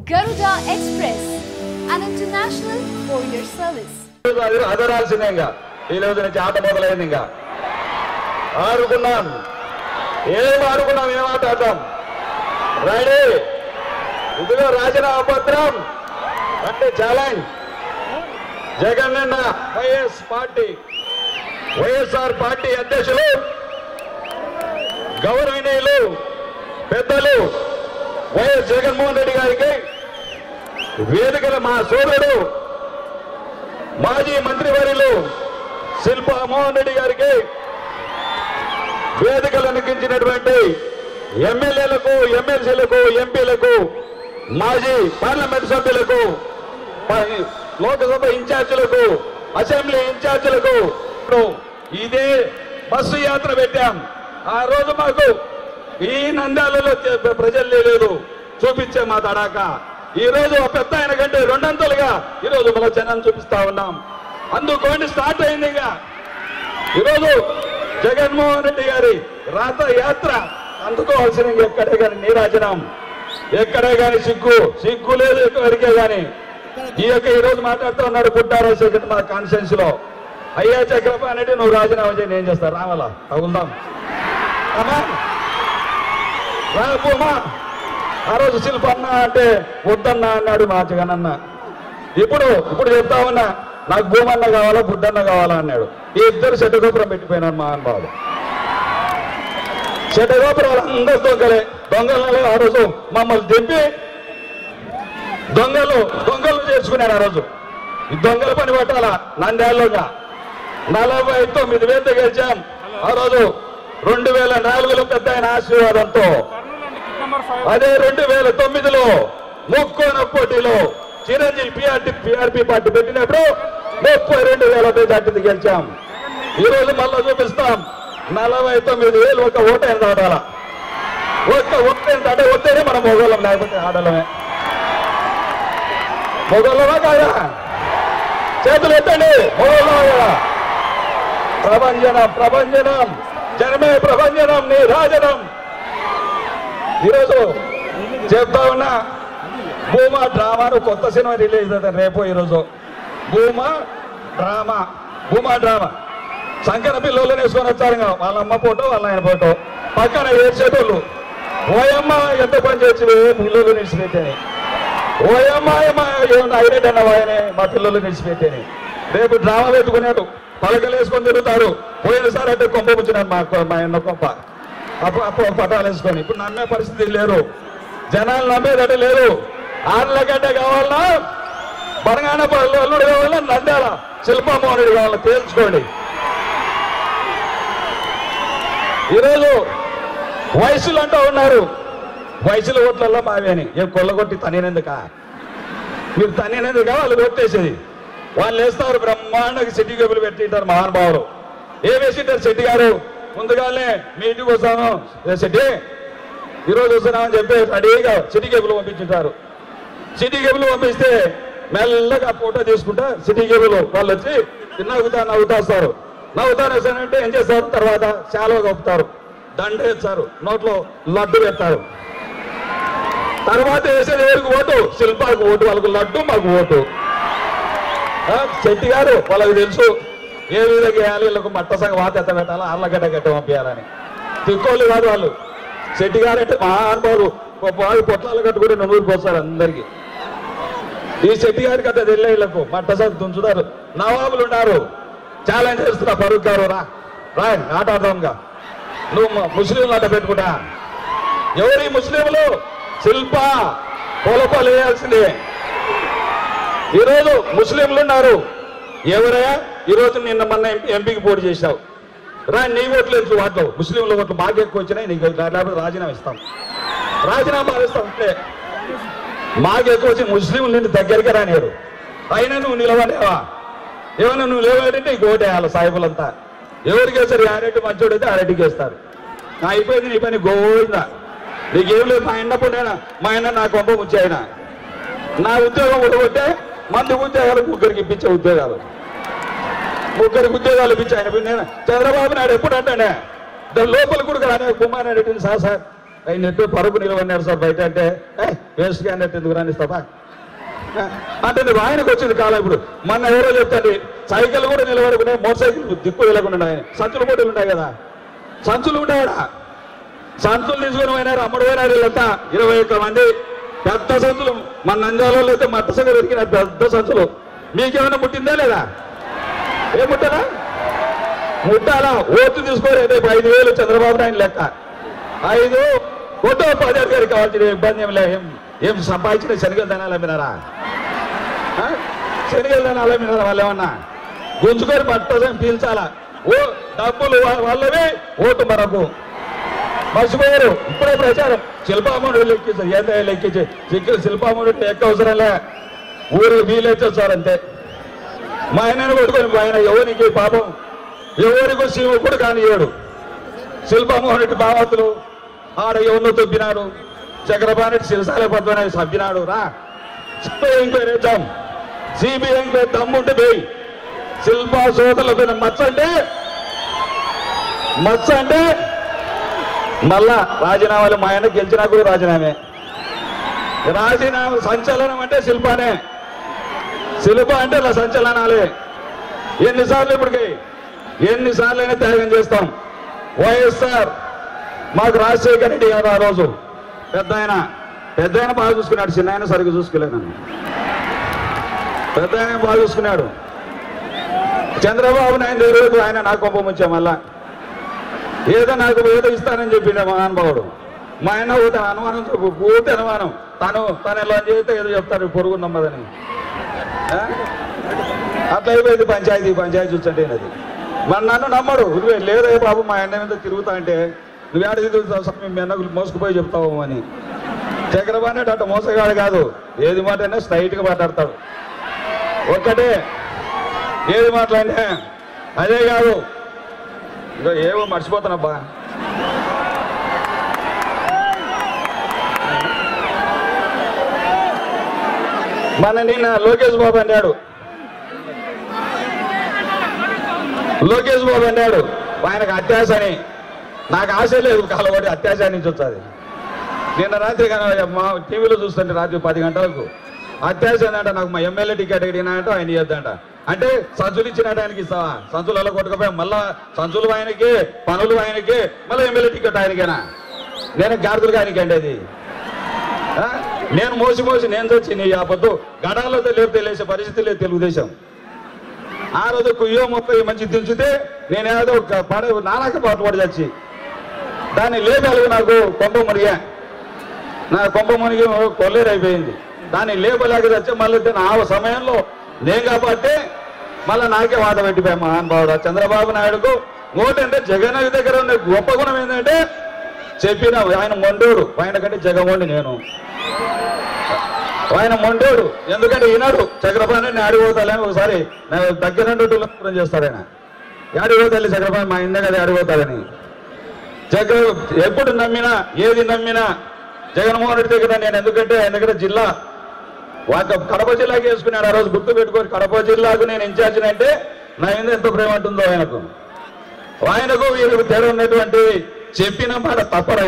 Garuda Express, an international courier service. అదరాల్సిందేగా ఈ రోజు నుంచి ఆట మొదలైంది. ఇంకా ఆడుకున్నాం, ఏం ఆట ఆడతాం. రెడీ, ఇదిగో రాజీనామా పత్రం అంటే ఛాలెంజ్. జగనన్న వైఎస్ఆర్ పార్టీ అధ్యక్షులు గౌరవనీయులు పెద్దలు వైఎస్ జగన్మోహన్ రెడ్డి గారికి, వేదికల మా సోదరుడు మాజీ మంత్రివర్యులు శిల్పా మోహన్ రెడ్డి గారికి, వేదికలు అనుకించినటువంటి ఎమ్మెల్యేలకు, ఎమ్మెల్సీలకు, ఎంపీలకు, మాజీ పార్లమెంట్ సభ్యులకు, లోక్సభ ఇన్ఛార్జీలకు, అసెంబ్లీ ఇన్ఛార్జీలకు ఇదే బస్సు యాత్ర పెట్టాం. ఆ రోజు మాకు ఈ నంద్యాలలో ప్రజలు లేదు, చూపించే మా తడాక. ఈ రోజు పెద్ద ఆయన కంటే రెండంతలుగా ఈ రోజు మన జనం చూపిస్తా ఉన్నాం. అందుకోండి స్టార్ట్ అయింది. ఇంకా ఈరోజు జగన్మోహన్ రెడ్డి గారి రాత యాత్ర అందుకోవాల్సిన ఎక్కడే కానీ నీరాజనం, ఎక్కడే కానీ సిగ్గు లేదు ఎవరికే కానీ. ఈ రోజు మాట్లాడుతూ ఉన్నాడు పుట్టారో సెకండ్ మా కాన్ఫరెన్స్ లో, అయ్యా చక్రపాణి అంటే నువ్వు రాజీనామా చేయి, నేను చేస్తా రావాలా తగులుదాం అమ్మా రాబోమా. ఆ రోజు శిల్పన్న అంటే వద్దన్నా అన్నాడు మా జగనన్న. ఇప్పుడు చెప్తా ఉన్నా, నాకు భూమన్న కావాలా బుద్ధన్న కావాలా అన్నాడు. ఈ ఇద్దరు శటగోపురం పెట్టిపోయినారు మా అనుభవాలు. శటగోపురాలు అందరు దొంగలలో ఆ రోజు మమ్మల్ని దింపి దొంగలు చేసుకున్నారు. ఆ రోజు ఈ దొంగల పని పట్టాలా. నంద్యాలలోగా 49,000 గెలిచాం. ఆ రోజు 2004లో పెద్ద ఆయన ఆశీర్వాదంతో, అదే 2009లో ముక్కోన పోటీలో చిరంజీవి పిఆర్పి పార్టీ పెట్టినప్పుడు 32,000 మెజార్టీ గెలిచాం. ఈ రోజు మళ్ళా చూపిస్తాం 49,000 ఒక ఓటైన దాటాలా. ఒక్క ఓటైన దాటే వస్తేనే మనం మొగోళ్ళం, లేకపోతే ఆడలమే. మొగోళ్ళమా కాదా? చేతులు ఎత్తండి. మొగోళ్ళమా కదా? ప్రభంజనం జనమే ప్రభంజనం నీ రాజనం. ఈరోజు చెప్తా ఉన్నా, భూమా డ్రామాను కొత్త సినిమా రిలీజ్ అవుతారు రేపు. ఈరోజు భూమా డ్రామా శంకర పిల్లలు వేసుకొని వచ్చారు. వాళ్ళ అమ్మ ఫోటో, వాళ్ళ ఆయన ఫోటో పక్కన ఏడ్చేటోళ్ళు. ఓయమ్మ ఎంత పని చేసి పిల్లలు నిలిచిపెట్టాని, ఓయమ్మ ఏమన్నా హైలైట్ అన్న వాయనే మా పిల్లలు నిలిచిపెట్టాని. రేపు డ్రామా పెట్టుకున్నాడు, పలకలు వేసుకొని తిరుగుతారు. పోయినసారి అంటే కొంప పుచ్చినారు మా ఎన్న కొంప, అప్పుడు పటాలు వేసుకొని. ఇప్పుడు నమ్మే పరిస్థితి లేరు, జనాలు నమ్మేదట లేదు. ఆర్లగడ్డ కావాలన్నా, బనగాన అల్లుడు కావాలన్నా, నంద్యాల శిల్పా మోహన్ రెడ్డి కావాలన్నా తేల్చుకోండి. ఈరోజు వయసులు అంటూ ఉన్నారు, వయసుల ఓట్లలో మావేని ఏం కొల్లగొట్టి తనేందుక, మీరు తనేందుక వాళ్ళు కొట్టేసేది. వాళ్ళు వేస్తారు బ్రహ్మాండంగా సిటీ కేబుల్ పెట్టింటారు మహానుభావులు. ఏం వేసింటారు శెట్టి గారు? ముందుగానే మీ ఇంటికి వస్తాను శెట్టి, ఈరోజు వస్తున్నామని చెప్పి రెడీగా సిటీ కేబుల్ పంపించుంటారు. సిటీ కేబుల్ పంపిస్తే మెల్లగా ఫోటో తీసుకుంటా సిటీ కేబుల్ వాళ్ళు వచ్చి నవ్వుతాస్తారు. నవ్వుతారేసానంటే ఏం చేస్తారు? తర్వాత శాలువ కప్పుతారు, దండ వేస్తారు, నోట్లో లడ్డు పెడతారు. తర్వాత వేసేది ఎవరికి ఓటు? శిల్పాలకు ఓటు, వాళ్ళకు లడ్డు, మాకు ఓటు. శెట్టి గారు వాళ్ళకి తెలుసు ఏ విధంగా వేయాలి, వీళ్ళకు మట్ట సంగ వాత ఎత్త పెట్టాలా, ఆర్లగడ్డ గట్ట పంపించాలని. తిక్కోళ్ళు కాదు వాళ్ళు. శెట్టి గారు అంటే మా అనుభవాలు పొట్లాలు కట్టుకుని నూరుకు వస్తారు అందరికి. ఈ శెట్టి గారికి అంత తెలియ, వీళ్ళకు మట్ట సంగ తుంచుతారు. నవాబులు ఉన్నారు, ఛాలెంజ్ చేస్తున్నా ఫరూక్ గారు రా ఆట ఆడదాంగా, నువ్వు ముస్లింలు ఆట పెట్టుకుంటా. ఎవరి ముస్లింలు? శిల్ప పొలపాలు వేయాల్సిందే. ఈరోజు ముస్లింలు ఉన్నారు. ఎవరయ్యా? ఈరోజు నిన్న మొన్న ఎంపీకి పోటీ చేశావు, రా నీ ఓట్లు తెలుసు, వాటిలో ముస్లింల ఓట్లు బాగా ఎక్కువ వచ్చినాయి, నీకు లేకపోతే రాజీనామా ఇస్తాం అంటే మాకు ఎక్కువ వచ్చి ముస్లింలు నిన్ను దగ్గరికి రానివారు. అయినా నువ్వు నిలవలేవా? ఏమన్నా నువ్వు లేవాడంటే నీకు ఓటేయాలి సాయిబులంతా. ఎవరికి వేస్తారు? ఆరెడ్డి మంచోడు అయితే ఆరెడ్డికి వేస్తారు. అయిపోయింది నీ పని, గోవిందా. నీకేం లేదు. మా అన్న పుట్టినా, మా అన్న నా కొంప ముచ్చాయన. నా ఉద్యోగం ఉడగొట్టే మంది ఉద్యోగాలు ముగ్గురికి ఇప్పించే ఉద్యోగాలు, ఇప్పించాయన. నేను చంద్రబాబు నాయుడు ఎప్పుడు అంటానే దాని లోపల కూడా రానే కుమార్ రెడ్డిని సార్ ఆయన నెట్టు పరుపు నిలవన్నారు సార్ బయట అంటే వేస్ట్ క్యాండిడేట్ ఎందుకు రానిస్తావా అంటే నువ్వు ఆయనకు వచ్చింది కాలం. ఇప్పుడు మొన్న ఎవరో చెప్తాండి సైకిల్ కూడా నిలబడుకునే మోటార్ సైకిల్ దిక్కు వెళ్ళకుండా ఆయన సంచులు పోటీలు ఉంటాయి కదా, సంచులు ఉంటాయా, సంచులు తీసుకుని పోయినారు, అమ్మడు పోయినారు వీళ్ళంతా 21 మంది పెద్ద సంచులు. మన నంద్యాలలో అయితే మట్ట సంగ దొరికిన పెద్ద సంచులు. మీకేమైనా ముట్టిందా లేదా? ఏం ముట్టాలా? ముట్టాలా? ఓట్లు తీసుకోరు. రేపు 5,000 చంద్రబాబు నాయుడు లెక్క 5 ఓటు 10 గారికి కావాల్సిన ఇబ్బంది ఏం లే. ఏం సంపాదించిన శనగలు ధనాలు అమ్మినారా? శనగలు ధనాలు అమ్మినారా? వాళ్ళు ఏమన్నా గుంజుకొని పట్టం పీల్చాలా? ఓ డబ్బులు వాళ్ళవి, ఓటు మరకు మర్చిపోయారు. ఇప్పుడే ప్రచారం శిల్పామూడు లెక్కించారు. ఏంటో లెక్కించి శిల్పామూడు ఎక్క అవసరంలే, ఊరు వీలైతే సార్ అంతే. మా ఆయనను కొట్టుకొని ఆయన ఎవరికి పాపం ఎవరికో శివుడు కానియ్యాడు. శిల్పామోహన్ రెడ్డి బావతులు ఆడ ఎవరినో తొబ్బినాడు, చక్రపాణి రెడ్డి శిరసాల పద్మనాభ సభ్యునాడు. రా సిబిఐ ఎంక్వైరీ వేద్దాం, సిబిఐ ఎంక్వైరీ దమ్ముంటే పోయి శిల్పా సోదరులతో మచ్చ అంటే మళ్ళా రాజీనామాలు. మా ఆయన గెలిచినా కూడా రాజీనామే. రాజీనామా సంచలనం అంటే శిల్పానే. శిల్ప అంటే ఇలా సంచలనాలే. ఎన్నిసార్లు ఇప్పటికి ఎన్నిసార్లు అయినా త్యాగం చేస్తాం. వైఎస్ఆర్ మాకు రాజశేఖర రెడ్డి గారు ఆ రోజు పెద్ద ఆయన బాగా చూసుకున్నాడు, చిన్న ఆయన సరిగ్గా చూసుకోలేదు. నన్ను పెద్ద ఆయన బాగా చూసుకున్నాడు. చంద్రబాబు నాయుడు రోజు ఆయన నాకు కోపం వచ్చా, మళ్ళా ఏదో నాకు ఏదో ఇస్తానని చెప్పిండే మహానుభావుడు. మా ఆయన పోతే అనుమానం, పూర్తి అనుమానం. తను ఎలా చేస్తే ఏదో చెప్తాడు పొరుగు నమ్మదని. అట్లా అయిపోయింది పంచాయతీ చూసంటే అది. మరి నన్ను నమ్మడు. నువ్వే లేదే బాబు మా ఆయన మీద తిరుగుతా అంటే నువ్వు ఏడ తిరుగుతావు స్వామి, మీ అన్నకు మోసుకుపోయి చెప్తావు అని. చక్రపాణి అట్ట మోసగాడు కాదు, ఏది మాట అయినా స్ట్రైట్గా మాట్లాడతాడు. ఒక్కటే ఏది మాట్లాడినా అదే కాదు. ఇంకా ఏవో మర్చిపోతానబ్బా. మన నిన్న లోకేష్ బాబు అన్నాడు ఆయనకు అత్యాశ అని. నాకు ఆశ లేదు, కాలవాడి అత్యాశ నుంచి వచ్చాది. నిన్న రాత్రి మా టీవీలో చూస్తుంటే రాత్రి 10 గంటలకు అత్యాశ అంట. నాకు మా ఎమ్మెల్యే టికెట్ అడిగినాయంట, ఆయన ఇవ్వద్దంట. అంటే సంచులు ఇచ్చినట్టు ఆయనకి ఇస్తావా? సంచులలో కొట్టుకపోయా మళ్ళా సంచులు ఆయనకి, పనులు ఆయనకి, మళ్ళీ ఎమ్మెల్యే టికెట్ ఆయనకేనా? నేను గాడిదలుగా ఆయనకి అంటే అది. నేను మోసి నేను వచ్చి నీ ఆ పొద్దు గడాల్లో లేసే పరిస్థితి లేదు తెలుగుదేశం. ఆ రోజు కుయ్యో 30 మంచి దించితే నేనేదో నానాక పాటుపడి చచ్చి దాన్ని లేపేలుగు నాకు కొంప మునిగా, నా కొంప మునిగి కొల్లేరు అయిపోయింది. దాన్ని లేపలేక చచ్చే మళ్ళీ ఆ సమయంలో నేను కాబట్టి మళ్ళీ నాకే వాత పెట్టిపోయా మహానుభావుడు. చంద్రబాబు నాయుడుకు ఓటంటే జగన్ దగ్గర ఉన్న గొప్ప గుణం ఏంటంటే చెప్పిన ఆయన మొండోడు, ఆయన కంటే జగమోండి నేను. ఆయన మొండోడు ఎందుకంటే ఈనాడు చక్రపాణి ఆడిపోతాలని ఒకసారి దగ్గర చేస్తాడు ఆయన. ఆడిపోతాలి చక్రపాణి మా ఇంద కదా ఆడిపోతాడని. ఎప్పుడు నమ్మినా ఏది నమ్మినా జగన్మోహన్ రెడ్డి దగ్గర నేను. ఎందుకంటే ఆయన దగ్గర జిల్లా కడప జిల్లాకి వేసుకున్నాడు. ఆ రోజు గుర్తు పెట్టుకొని కడప జిల్లాకు నేను ఇన్ఛార్జ్ అంటే నా మీద ఎంత ప్రేమ ఉంటుందో ఆయనకు వీళ్ళకు తేడా ఉన్నటువంటి చెప్పిన మాట తప్పడు.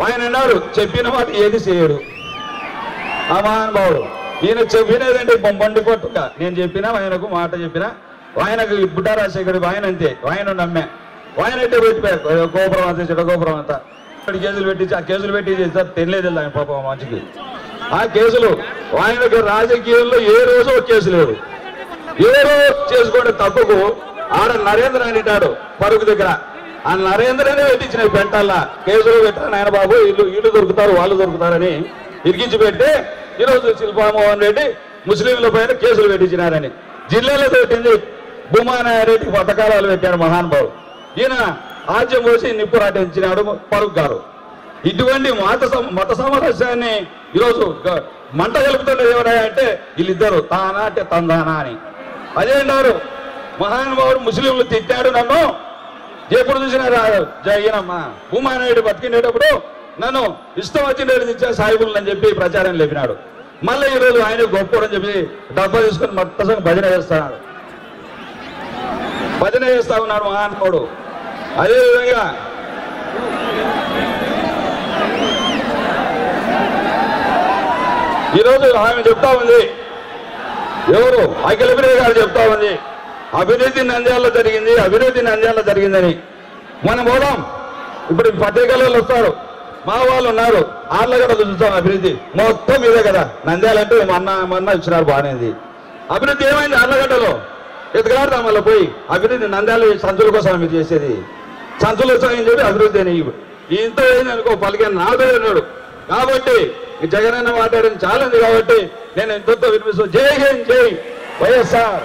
ఆయన అన్నాడు చెప్పిన మాట ఏది చేయడు ఆ మహానుభావుడు. ఈయన చెప్పినదంటే బొంబండి పట్టుక నేను చెప్పినా ఆయనకు మాట చెప్పినా. ఆయనకు బుడ్డా రాజశేఖర్ ఆయన అంతే, ఆయన నమ్మే. ఆయన అంటే పెట్టిపోయారు గోపురం అంతా చెడగోపురం అంతా కేసులు పెట్టించి ఆ కేసులు పెట్టి సార్ తెలియదు ఆయన పాపం మంచికి. ఆ కేసులు ఆయనకు రాజకీయాల్లో ఏ రోజు ఒక కేసు లేదు. ఏదో చేసుకునే తప్పుకు ఆడ నరేంద్ర అంటాడు పరుగు దగ్గర. ఆ నరేంద్రనే పెట్టించిన పెంటల్లా కేసులు పెట్టారు. నాయన బాబు వీళ్ళు దొరుకుతారు వాళ్ళు దొరుకుతారని ఇరికించి పెట్టి ఈరోజు శిల్పామోహన్ రెడ్డి ముస్లింల పైన కేసులు పెట్టించినారని జిల్లాలో పెట్టింది. భూమానారెడ్డి పథకాలు పెట్టాడు మహానుభావుడు. ఈయన ఆజ్యం పోసి నిప్పు రాటించినాడు పరుగు గారు. ఇటువంటి మత సామరస్యాన్ని ఈరోజు మంట కలుపుతుండేది ఎవరైనా అంటే వీళ్ళిద్దరు తానా అంటే తందానా అని. అదే అన్నారు మహానుభావుడు ముస్లింలు తిట్టాడు నన్ను. ఎప్పుడు చూసినా ఈయనమ్మా భూమానాయుడు బతికిండేటప్పుడు నన్ను ఇష్టం వచ్చినట్టు తెచ్చా సాయిబుల్ అని చెప్పి ప్రచారం లేపినాడు. మళ్ళీ ఈరోజు ఆయన గొప్పడని చెప్పి డబ్బా తీసుకొని మొత్తం భజన చేస్తా ఉన్నాడు మహానుభావుడు. అదేవిధంగా ఈరోజు ఆమె చెప్తా ఉంది, ఎవరు అఖిలప్రియ గారు చెప్తా ఉంది, అభివృద్ధి నంద్యాలలో జరిగింది, అభివృద్ధి నంద్యాలలో జరిగిందని. మనం పోదాం, ఇప్పుడు పత్రికలలో వస్తారు, మా వాళ్ళు ఉన్నారు, ఆర్లగడ్డ చూస్తాం అభివృద్ధి మొత్తం ఇదే కదా. నంద్యాల అంటే మొన్న ఇచ్చినారు బాగానేది. అభివృద్ధి ఏమైంది ఆర్లగడ్డలో? ఎదుగాడదాం మళ్ళీ పోయి అభివృద్ధి నంద్యాల సంచుల కోసం మీరు చేసేది, సంచులు వచ్చాయని చెప్పి అభివృద్ధి అని ఇంత అయింది అనుకో పలికిన నాదే ఉన్నాడు. కాబట్టి జగనన్న మాట్లాడిన చాలా ఉంది కాబట్టి నేను ఇంతతో వినిపిస్తూ జై హింద్, జై వైఎస్ఆర్.